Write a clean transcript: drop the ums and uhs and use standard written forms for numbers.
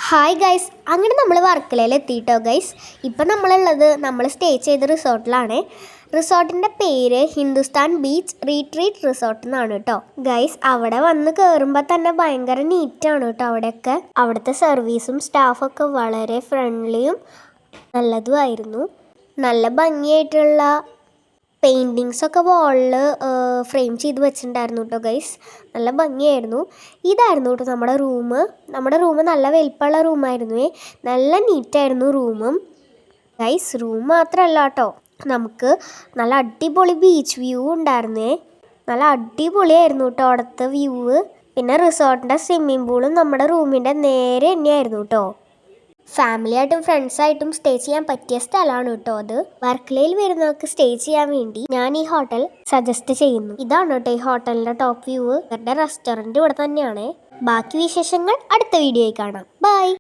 Hi guys, അങ്ങനെ നമ്മൾ വർക്കലയിൽ എത്തിയിട്ടോ ഗൈസ്. ഇപ്പം നമ്മൾ സ്റ്റേ ചെയ്ത റിസോർട്ടിലാണ്. റിസോർട്ടിൻ്റെ പേര് ഹിന്ദുസ്ഥാൻ ബീച്ച് റീട്രീറ്റ് റിസോർട്ട് എന്നാണ് കേട്ടോ ഗൈസ്. അവിടെ വന്ന് കയറുമ്പോൾ തന്നെ ഭയങ്കര നീറ്റാണ് കേട്ടോ. അവിടെയൊക്കെ അവിടുത്തെ സർവീസും സ്റ്റാഫൊക്കെ വളരെ ഫ്രണ്ട്ലിയും നല്ലതുമായിരുന്നു. നല്ല ഭംഗിയായിട്ടുള്ള പെയിൻറ്റിങ്സൊക്കെ വാളിൽ ഫ്രെയിം ചെയ്ത് വെച്ചിട്ടുണ്ടായിരുന്നു കേട്ടോ ഗൈസ്. നല്ല ഭംഗിയായിരുന്നു. ഇതായിരുന്നു കേട്ടോ നമ്മുടെ റൂം നല്ല വലിപ്പമുള്ള റൂമായിരുന്നു. നല്ല നീറ്റായിരുന്നു റൂമും ഗൈസ്. റൂം മാത്രമല്ല കേട്ടോ, നമുക്ക് നല്ല അടിപൊളി ബീച്ച് വ്യൂ ഉണ്ടായിരുന്നേ. നല്ല അടിപൊളിയായിരുന്നു കേട്ടോ അവിടുത്തെ വ്യൂ. പിന്നെ റിസോർട്ടിൻ്റെ സ്വിമ്മിംഗ് പൂളും നമ്മുടെ റൂമിൻ്റെ നേരെ തന്നെയായിരുന്നു കേട്ടോ. ഫാമിലിയായിട്ടും ഫ്രണ്ട്സായിട്ടും സ്റ്റേ ചെയ്യാൻ പറ്റിയ സ്ഥലമാണ് കേട്ടോ അത്. വർക്കലയിൽ വരുന്നവർക്ക് സ്റ്റേ ചെയ്യാൻ വേണ്ടി ഞാൻ ഈ ഹോട്ടൽ സജസ്റ്റ് ചെയ്യുന്നു. ഇതാണ് കേട്ടോ ഈ ഹോട്ടലിൻ്റെ ടോപ്പ് വ്യൂ. ഇവരുടെ റെസ്റ്റോറൻറ്റ് ഇവിടെ തന്നെയാണ്. ബാക്കി വിശേഷങ്ങൾ അടുത്ത വീഡിയോയിൽ കാണാം. ബൈ.